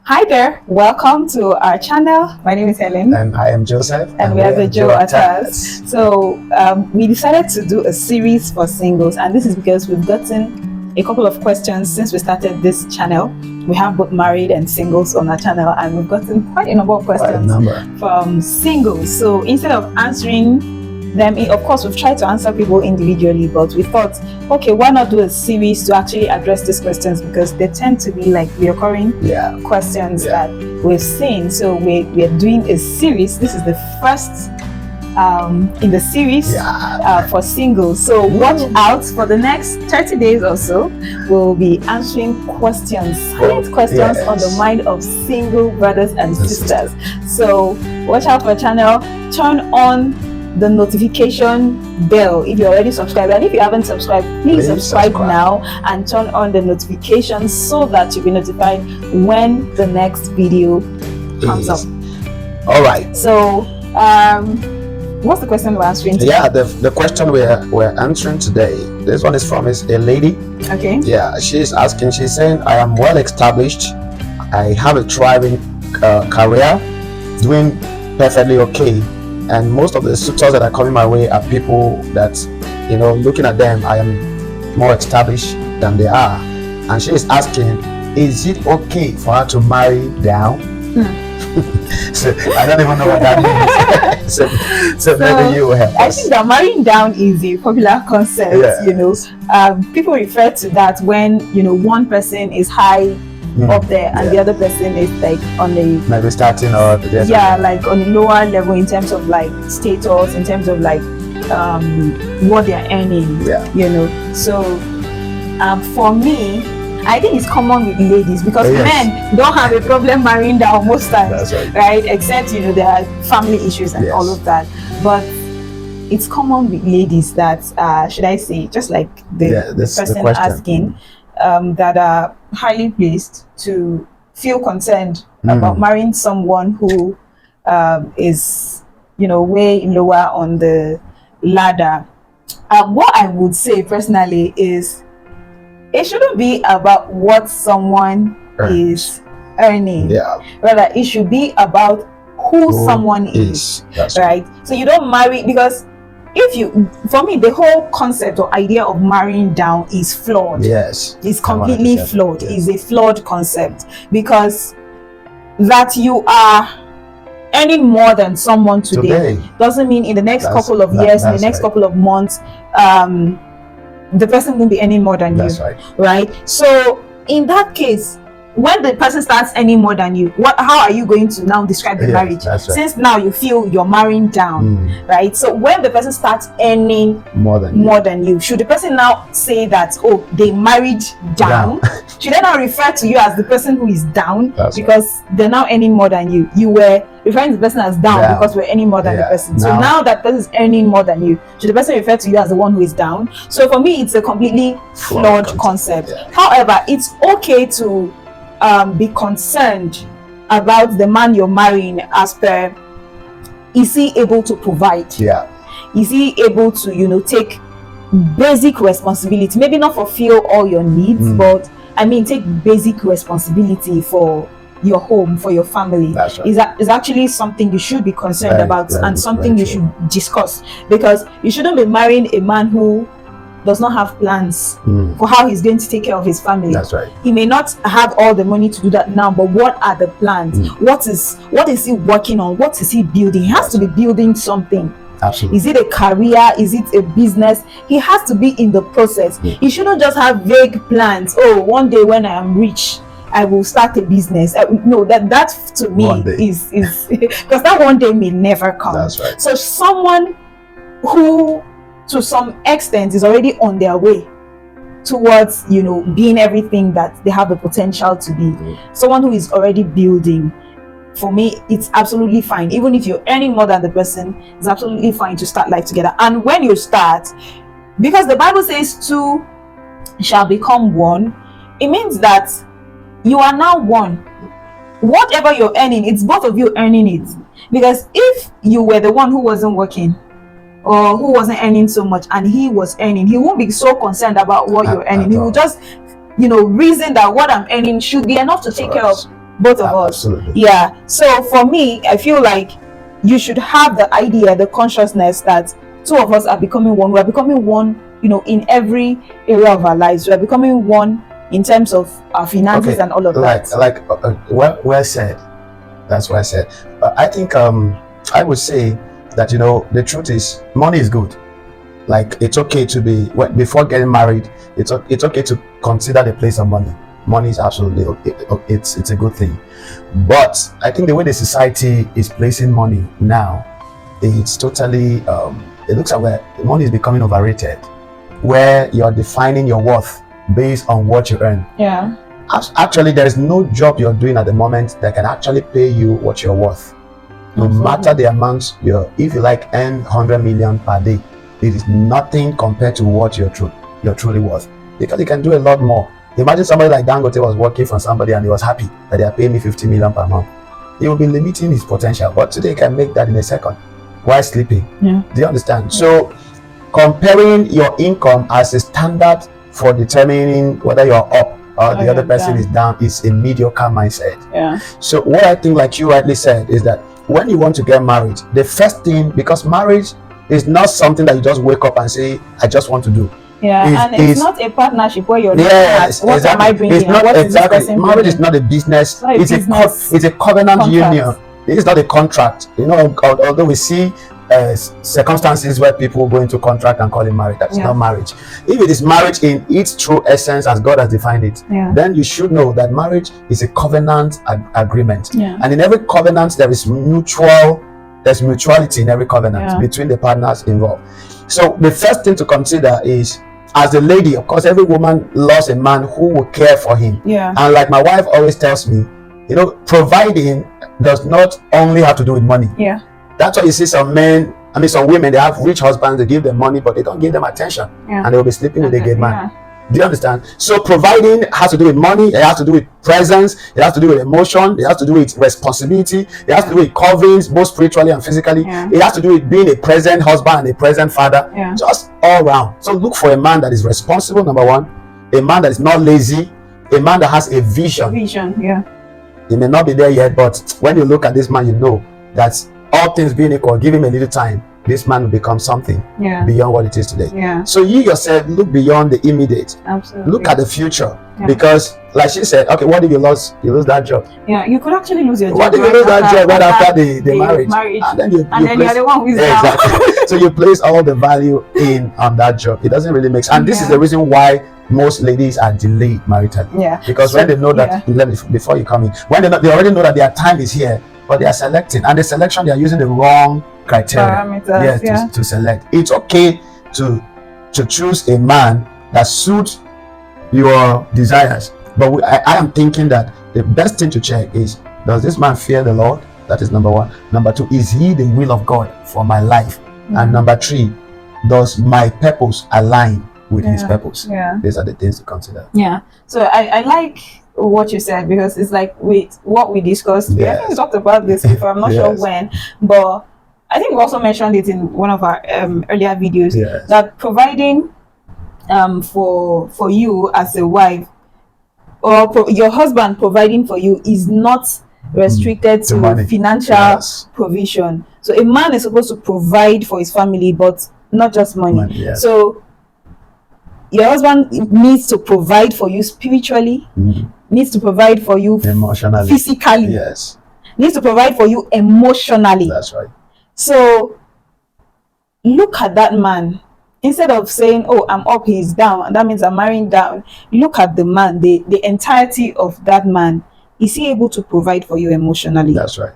Hi there, welcome to our channel. My name is Helen. And I am Joseph. And we are the Joe-Attahs. So we decided to do a series for singles, and this is because we've gotten a couple of questions since we started this channel. We have both married and singles on our channel, and we've gotten quite a number of questions from singles. So instead of answering them, of course, we've tried to answer people individually, but we thought, okay, why not do a series to actually address these questions, because they tend to be like recurring questions that we've seen. So we're doing a series. This is the first in the series for singles. So watch out for the next 30 days or so. We'll be answering questions, silent questions on the mind of single brothers and sisters. So watch out for the channel. Turn on the notification bell if you're already subscribed, and if you haven't subscribed, please subscribe now and turn on the notifications so that you'll be notified when the next video comes up. All right, so what's the question we're answering today? The question we're answering today, this one is from a lady. Okay. She's asking, she's saying, I am well established, I have a thriving career, doing perfectly okay, and most of the suitors that are coming my way are people that, looking at them, I am more established than they are. And she is asking, is it okay for her to marry down? So I don't even know what that means. so maybe you will help us. I think that marrying down is a popular concept. People refer to that when one person is high up there and the other person is like on the maybe starting or like on a lower level in terms of like status, in terms of like what they're earning. So for me, I think it's common with ladies, because men don't have a problem marrying down most times. That's right? Except there are family issues and all of that, but it's common with ladies that should I say, just like the person asking, that are highly placed to feel concerned about marrying someone who is way lower on the ladder. What I would say personally is, it shouldn't be about what someone is earning. Rather, it should be about who someone is. Right? So you don't marry, because for me, the whole concept or idea of marrying down is flawed. It's completely flawed. It's a flawed concept, because that you are earning more than someone today doesn't mean in the next couple of years, in the next couple of months, the person won't be earning more than you. Right? So in that case, when the person starts earning more than you, how are you going to now describe the marriage? Since now you feel you're marrying down, right? So when the person starts earning more than you, should the person now say that, oh, they married down? Should they now refer to you as the person who is down because they're now earning more than you? You were referring to the person as down because we're earning more than the person. So now that person is earning more than you, should the person refer to you as the one who is down? So for me, it's a completely flawed concept. However, it's okay to be concerned about the man you're marrying, as per, is he able to provide? Is he able to take basic responsibility? Maybe not fulfill all your needs, but I mean take basic responsibility for your home, for your family. Is actually something you should be concerned about, and something you should discuss, because you shouldn't be marrying a man who does not have plans for how he's going to take care of his family. He may not have all the money to do that now, but what are the plans? What is he working on? What is he building? He has to be building something. Is it a career? Is it a business? He has to be in the process. He shouldn't just have vague plans. Oh, one day when I am rich, I will start a business. No, that to me is because that one day may never come. So someone who to some extent is already on their way towards being everything that they have the potential to be, someone who is already building, for me it's absolutely fine. Even if you're earning more than the person, it's absolutely fine to start life together. And when you start, because the Bible says two shall become one, it means that you are now one. Whatever you're earning, it's both of you earning it. Because if you were the one who wasn't working, or who wasn't earning so much and he was earning, he won't be so concerned about what you're earning. He will just reason that what I'm earning should be enough to take care of both of us. Absolutely. Yeah. So for me, I feel like you should have the idea, the consciousness that two of us are becoming one. We are becoming one, you know, in every area of our lives. We are becoming one in terms of our finances and all of that. Well said. That's what I said. But I think I would say that, you know, the truth is money is good. Like, it's okay to be, before getting married, it's okay to consider the place of money. Money is absolutely okay. It's a good thing. But I think the way the society is placing money now, it's totally it looks like where money is becoming overrated, where you're defining your worth based on what you earn. Yeah. Actually, there is no job you're doing at the moment that can actually pay you what you're worth. No matter the amount if you like earn 100 million per day, it is nothing compared to what you're truly worth, because you can do a lot more. Imagine somebody like Dangote was working for somebody and he was happy that they are paying me 50 million per month. He will be limiting his potential, but today he can make that in a second while sleeping. Yeah. Do you understand? Yeah. So comparing your income as a standard for determining whether you're up or the other person is down is a mediocre mindset. Yeah. So what I think, like you rightly said, is that when you want to get married, the first thing, because marriage is not something that you just wake up and say, I just want to do. Yeah, and it's not a partnership where you're what am I bringing? It's not exactly. Marriage is not a business. It's a covenant union. It's not a contract. You know, although we see circumstances where people go into contract and call it marriage, that's not marriage. If it is marriage in its true essence as God has defined it, then you should know that marriage is a covenant agreement. And in every covenant there is mutuality in every covenant between the partners involved. So the first thing to consider is, as a lady, of course, every woman loves a man who will care for him. And like my wife always tells me, you know, providing does not only have to do with money. That's why you see some men, some women, they have rich husbands, they give them money, but they don't give them attention. And they will be sleeping with a gay man. Do you understand? So providing has to do with money, it has to do with presence, it has to do with emotion, it has to do with responsibility, it has to do with coverings, both spiritually and physically. It has to do with being a present husband and a present father, just all around. So look for a man that is responsible, number one, a man that is not lazy, a man that has a vision. He may not be there yet, but when you look at this man, you know that all things being equal, give him a little time, this man will become something beyond what it is today. So you yourself look beyond the immediate. Absolutely. Look at the future. Because like she said, okay, what if you lose that job? You could actually lose your job. What if you lose that job right after the marriage? And then you're the one who's exactly. So you place all the value in on that job. It doesn't really make sense. And this is the reason why most ladies are delayed maritally. Because when they know that, before you come in, when they already know that their time is here, but they are selecting, and the selection, they are using the wrong criteria to select. It's okay to choose a man that suits your desires, but I am thinking that the best thing to check is, does this man fear the Lord? That is number one. Number two, is he the will of God for my life? And number three, does my purpose align with his purpose? These are the things to consider. So I like what you said, because it's like with what we discussed. I think we talked about this before, I'm not sure when, but I think we also mentioned it in one of our earlier videos, that providing for you as a wife, or your husband providing for you, is not restricted to financial provision. So a man is supposed to provide for his family, but not just money. So your husband needs to provide for you spiritually, needs to provide for you emotionally, physically, needs to provide for you emotionally. That's right. So look at that man. Instead of saying, oh, I'm up, he's down, and that means I'm marrying down, look at the man, the entirety of that man. Is he able to provide for you emotionally? That's right.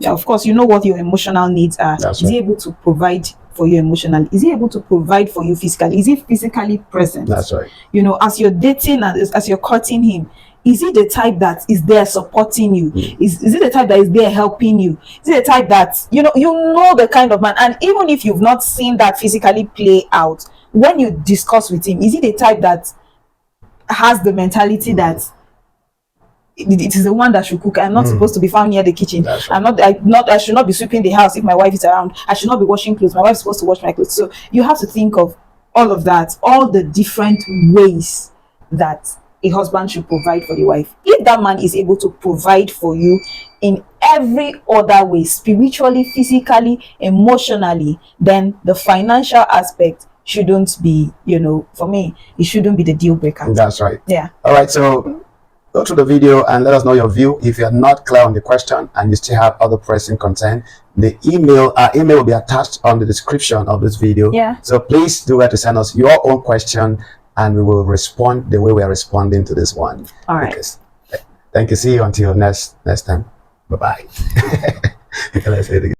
Of course, you know what your emotional needs are. Is he able to provide for you emotionally? Is he able to provide for you physically? Is he physically present? That's right. You know, as you're dating and as you're courting him, is he the type that is there supporting you? Is he the type that is there helping you? Is he the type that, you know the kind of man? And even if you've not seen that physically play out, when you discuss with him, is he the type that has the mentality that it is the one that should cook? I'm not supposed to be found near the kitchen. Right. I should not be sweeping the house if my wife is around. I should not be washing clothes. My wife is supposed to wash my clothes. So you have to think of all of that, all the different ways that a husband should provide for the wife. If that man is able to provide for you in every other way, spiritually, physically, emotionally, then the financial aspect shouldn't be, for me, it shouldn't be the deal breaker. That's right. Yeah. All right, so go through the video and let us know your view. If you're not clear on the question and you still have other pressing concern, the email will be attached on the description of this video. Yeah. So please do to send us your own question and we will respond the way we are responding to this one. All right. Thank you. See you until next time. Bye-bye. Let's say it again.